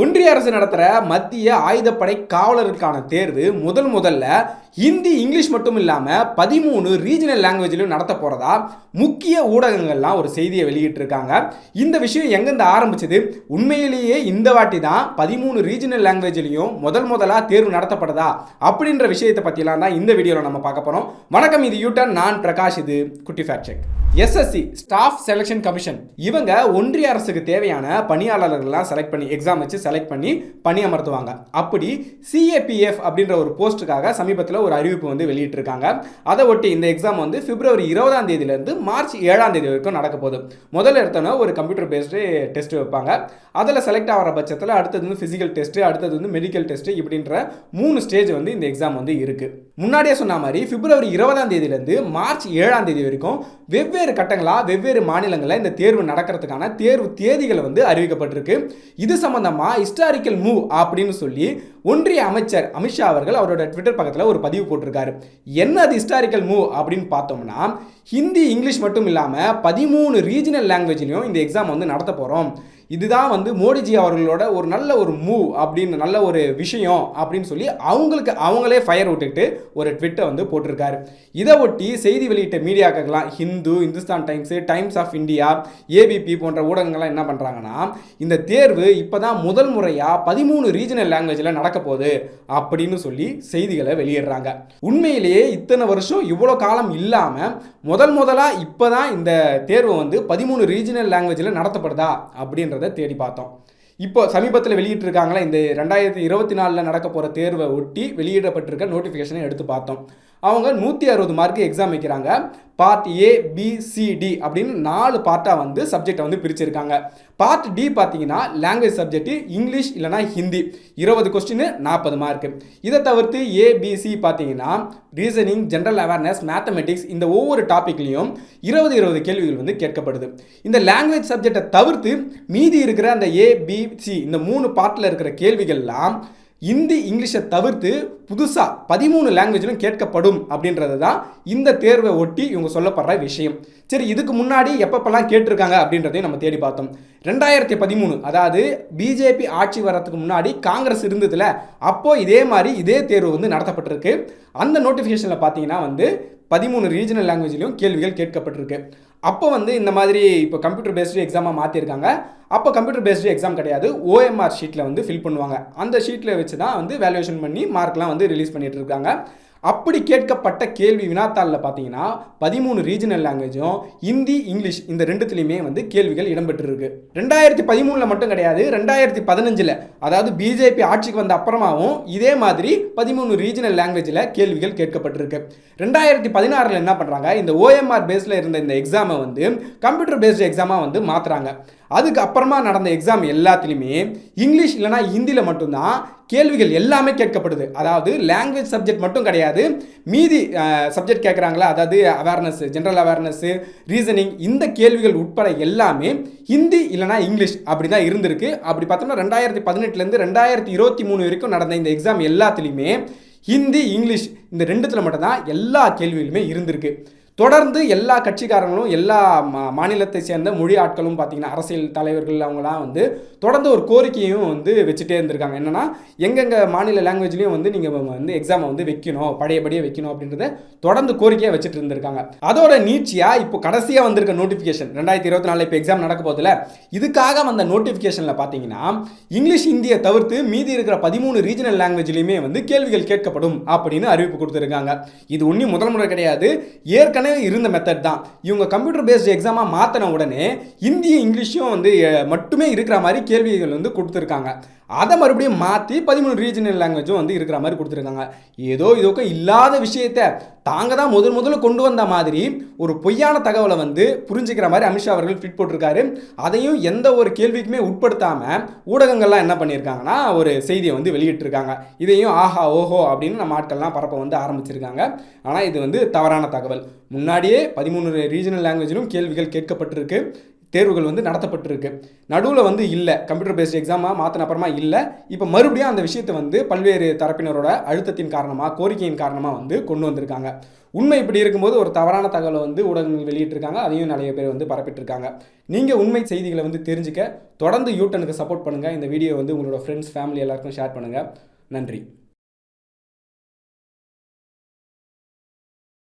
ஒன்றிய அரசு நடத்துகிற மத்திய ஆயுதப்படை காவலருக்கான தேர்வு முதல்ல ஹிந்தி இங்கிலீஷ் மட்டும் இல்லாமல் 13 ரீஜனல் லாங்குவேஜ்லையும் நடத்த போகிறதா முக்கிய ஊடகங்கள்லாம் ஒரு செய்தியை வெளியிட்டிருக்காங்க. இந்த விஷயம் எங்கேருந்து ஆரம்பிச்சது, உண்மையிலேயே இந்த வாட்டி தான் 13 ரீஜனல் லாங்குவேஜ்லையும் முதலாக தேர்வு நடத்தப்படுதா அப்படின்ற விஷயத்தை பற்றிலாம் தான் இந்த வீடியோவில் நம்ம பார்க்க போகிறோம். வணக்கம், இது யூட்டன், நான் பிரகாஷ், இது குட்டி fact check. SSC staff selection commission இவங்க ஒன்றிய அரசுக்கு தேவையான பணியாளர்கள்லாம் எக்ஸாம் வச்சு செலக்ட் பண்ணி பணி அமர்த்துவாங்க. அப்படி சிஏபிஎஃப் அப்படின்ற ஒரு போஸ்ட்டுக்காக சமீபத்தில் ஒரு அறிவிப்பு வந்து வெளியிட்டிருக்காங்க. அதை ஒட்டி இந்த எக்ஸாம் வந்து பிப்ரவரி 20ஆம் தேதியிலேருந்து மார்ச் 7ஆம் தேதி வரைக்கும் நடக்க போகுது. முதல்ல எடுத்தோன்னா ஒரு கம்ப்யூட்டர் பேஸ்டு டெஸ்ட் வைப்பாங்க. அதில் செலக்ட் ஆகிற பட்சத்தில் அடுத்தது வந்து ஃபிசிக்கல் டெஸ்ட்டு, அடுத்தது வந்து மெடிக்கல் டெஸ்ட்டு, இப்படின்ற 3 ஸ்டேஜ் வந்து இந்த எக்ஸாம் வந்து இருக்குது. முன்னாடியே சொன்ன மாதிரி பிப்ரவரி 20ஆம் தேதியிலேருந்து மார்ச் 7ஆம் தேதி வரைக்கும் வெவ்வேறு கட்டங்களாக வெவ்வேறு மாநிலங்களில் இந்த தேர்வு நடக்கிறதுக்கான தேர்வு தேதிகள் வந்து அறிவிக்கப்பட்டிருக்கு. இது சம்பந்தமாக ஹிஸ்டாரிக்கல் மூவ் அப்படின்னு சொல்லி ஒன்றிய அமைச்சர் அமித்ஷா அவர்கள் அவரோட ட்விட்டர் பக்கத்தில் ஒரு பதிவு போட்டிருக்காரு. என்ன அது ஹிஸ்டாரிக்கல் மூவ் அப்படின்னு பார்த்தோம்னா, ஹிந்தி இங்கிலீஷ் மட்டும் இல்லாமல் 13 ரீஜனல் லாங்குவேஜ்லையும் இந்த எக்ஸாம் வந்து நடத்த போகிறோம். இதுதான் வந்து மோடிஜி அவர்களோட ஒரு நல்ல ஒரு மூவ் அப்படின்னு, நல்ல ஒரு விஷயம் அப்படின்னு சொல்லி அவங்களே ஃபயர் விட்டுக்கிட்டு ஒரு ட்விட்டை வந்து போட்டிருக்காரு. இதை ஒட்டி செய்தி வெளியிட்ட மீடியாக்கெல்லாம் Hindu, Hindustan Times, Times of India, ABP போன்ற ஊடகங்கள்லாம் என்ன பண்ணுறாங்கன்னா, இந்த தேர்வு இப்போ தான் முதல் முறையாக 13 ரீஜனல் லாங்குவேஜில் நடக்க போகுது அப்படின்னு சொல்லி செய்திகளை வெளியிடுறாங்க. உண்மையிலேயே இத்தனை வருஷம் இவ்வளோ காலம் இல்லாமல் முதலாக இப்போ தான் இந்த தேர்வு வந்து 13 ரீஜனல் லாங்குவேஜில் நடத்தப்படுதா அப்படின்றத தேடி பார்த்தோம். இப்போ சமீபத்தில் வெளியிட்டிருக்காங்களா, இந்த 2024 நடக்க போகிற தேர்வை ஒட்டி வெளியிடப்பட்டிருக்க நோட்டிஃபிகேஷனை எடுத்து பார்த்தோம். அவங்க 160 மார்க்கு எக்ஸாம் வைக்கிறாங்க. Part A, B, C, D அப்படின்னு 4 பார்ட்டாக வந்து சப்ஜெக்டை வந்து பிரிச்சிருக்காங்க. பார்ட் டி பார்த்தீங்கன்னா லாங்குவேஜ் சப்ஜெக்ட் இங்கிலீஷ் இல்லைனா ஹிந்தி, 20 கொஸ்டின் 40 மார்க்கு. இதை தவிர்த்து ஏபிசி பார்த்தீங்கன்னா ரீசனிங், ஜென்ரல் அவேர்னஸ், மேத்தமெட்டிக்ஸ், இந்த ஒவ்வொரு டாப்பிக்லையும் 20 கேள்விகள் வந்து கேட்கப்படுது. இந்த லாங்குவேஜ் சப்ஜெக்டை தவிர்த்து மீதி இருக்கிற அந்த ஏபிசி இந்த 3 பார்ட்டில் இருக்கிற கேள்விகள்லாம் ஹிந்தி இங்கிலீஷை தவிர்த்து புதுசாக 13 லாங்குவேஜிலும் கேட்கப்படும் அப்படின்றது தான் இந்த தேர்வை ஒட்டி இவங்க சொல்லப்படுற விஷயம். சரி, இதுக்கு முன்னாடி எப்பப்பெல்லாம் கேட்டிருக்காங்க அப்படின்றதையும் நம்ம தேடி பார்த்தோம். 2013, அதாவது பிஜேபி ஆட்சி வரத்துக்கு முன்னாடி காங்கிரஸ் இருந்ததுல, அப்போது இதே தேர்வு வந்து நடத்தப்பட்டிருக்கு. அந்த நோட்டிஃபிகேஷனில் பார்த்தீங்கன்னா வந்து 13 ரீஜனல் லாங்குவேஜ்லையும் கேள்விகள் கேட்கப்பட்டிருக்கு. அப்போ வந்து இந்த மாதிரி இப்போ கம்ப்யூட்டர் பேஸ்டு எக்ஸாமாக மாற்றிருக்காங்க. அப்போ கம்ப்யூட்டர் பேஸ்டு எக்ஸாம் கிடையாது, ஓஎம்ஆர் ஷீட்டில் வந்து ஃபில் பண்ணுவாங்க. அந்த ஷீட்டில் வச்சு தான் வந்து வேல்யூவேஷன் பண்ணி மார்க்லாம் வந்து ரிலீஸ் பண்ணிட்டு இருக்காங்க. அப்படி கேட்கப்பட்ட கேள்வி வினாத்தாளில் பார்த்தீங்கன்னா 13 ரீஜனல் லாங்குவேஜும் ஹிந்தி, இங்கிலீஷ் இந்த ரெண்டுத்துலையுமே வந்து கேள்விகள் இடம்பெற்றிருக்கு. 2013 மட்டும் கிடையாது, 2015, அதாவது பிஜேபி ஆட்சிக்கு வந்த அப்புறமாவும் இதே மாதிரி 13 ரீஜனல் லாங்குவேஜில் கேள்விகள் கேட்கப்பட்டிருக்கு. 2016 என்ன பண்ணுறாங்க, இந்த ஓஎம்ஆர் பேஸில் இருந்த இந்த எக்ஸாமை வந்து கம்ப்யூட்டர் பேஸ்டு எக்ஸாமாக வந்து மாற்றுறாங்க. அதுக்கு அப்புறமா நடந்த எக்ஸாம் எல்லாத்துலேயுமே இங்கிலீஷ் இல்லைனா ஹிந்தியில் மட்டும்தான் கேள்விகள் எல்லாமே கேட்கப்படுது. அதாவது லாங்குவேஜ் சப்ஜெக்ட் மட்டும் கிடையாது, மீதி சப்ஜெக்ட் கேட்குறாங்களா, அதாவது அவேர்னஸ், ஜென்ரல் அவேர்னஸ், ரீசனிங், இந்த கேள்விகள் உட்பட எல்லாமே ஹிந்தி இல்லைனா இங்கிலீஷ் அப்படி தான் இருந்திருக்கு. அப்படி பார்த்தோம்னா 2018 2023 வரைக்கும் நடந்த இந்த எக்ஸாம் எல்லாத்துலேயுமே ஹிந்தி, இங்கிலீஷ் இந்த ரெண்டுத்தில் மட்டும்தான் எல்லா கேள்விகளுமே இருந்திருக்கு. தொடர்ந்து எல்லா கட்சிக்காரங்களும், எல்லா மாநிலத்தை சேர்ந்த மொழி ஆட்களும் பார்த்தீங்கன்னா அரசியல் தலைவர்கள் அவங்களாம் வந்து தொடர்ந்து ஒரு கோரிக்கையும் வந்து வச்சுட்டே இருந்திருக்காங்க. என்னென்னா, எங்கெங்கே மாநில லாங்குவேஜ்லேயும் வந்து நீங்கள் வந்து எக்ஸாமை வந்து வைக்கணும், பழையபடியே வைக்கணும் அப்படின்றத தொடர்ந்து கோரிக்கையாக வச்சுட்டு இருந்திருக்காங்க. அதோட நீட்சியாக இப்போ கடைசியாக வந்திருக்க நோட்டிஃபிகேஷன் 2024 இப்போ எக்ஸாம் நடக்க போதில்ல, இதுக்காக வந்த நோட்டிஃபிகேஷனில் பார்த்தீங்கன்னா இங்கிலீஷ், ஹிந்தியை தவிர்த்து மீதி இருக்கிற 13 ரீஜனல் லாங்குவேஜ்லையுமே வந்து கேள்விகள் கேட்கப்படும் அப்படின்னு அறிவிப்பு கொடுத்துருக்காங்க. இது ஒன்றும் முதல் முறை கிடையாது, ஏற்கனவே இருந்த மெத்தட் தான். இவங்க கம்ப்யூட்டர் பேஸ்டு எக்ஸாமாக மாற்றின உடனே ஹிந்தியும் இங்கிலீஷும் வந்து மட்டுமே இருக்கிற மாதிரி கேள்விகள் வந்து கொடுத்துருக்காங்க. அதை மறுபடியும் மாற்றி 13 ரீஜனல் லாங்குவேஜும் வந்து இருக்கிற மாதிரி கொடுத்துருக்காங்க. ஏதோ இதுக்கும் இல்லாத விஷயத்தை தாங்க தான் முதல்ல கொண்டு வந்த மாதிரி ஒரு பொய்யான தகவலை வந்து புரிஞ்சுக்கிற மாதிரி அமித்ஷா அவர்கள் ட்வீட் போட்டிருக்காரு. அதையும் எந்த ஒரு கேள்விக்குமே உட்படுத்தாமல் ஊடகங்கள்லாம் என்ன பண்ணியிருக்காங்கன்னா ஒரு செய்தியை வந்து வெளியிட்டிருக்காங்க. இதையும் ஆஹா ஓஹோ அப்படின்னு நம்ம ஆட்கள்லாம் பரப்ப வந்து ஆரம்பிச்சிருக்காங்க. ஆனால் இது வந்து தவறான தகவல். முன்னாடியே 13 ரீஜனல் லாங்குவேஜிலும் கேள்விகள் கேட்கப்பட்டிருக்கு. தேர்வுகள் வந்து நடத்தப்பட்டிருக்கு. நடுவில் வந்து இல்லை, கம்ப்யூட்டர் பேஸ்ட் எக்ஸாமாக மாற்றின அப்புறமா இல்லை. இப்போ மறுபடியும் அந்த விஷயத்தை வந்து பல்வேறு தரப்பினரோட அழுத்தத்தின் காரணமாக, கோரிக்கையின் காரணமாக வந்து கொண்டு வந்திருக்காங்க. உண்மை இப்படி இருக்கும்போது ஒரு தவறான தகவலை வந்து ஊடகங்கள் வெளியிட்டிருக்காங்க. அதையும் நிறைய பேர் வந்து பரப்பிட்டிருக்காங்க. நீங்கள் உண்மை செய்திகளை வந்து தெரிஞ்சுக்க தொடர்ந்து யூடனுக்கு சப்போர்ட் பண்ணுங்கள். இந்த வீடியோ வந்து உங்களோட ஃப்ரெண்ட்ஸ், ஃபேமிலி எல்லாருக்கும் ஷேர் பண்ணுங்கள். நன்றி.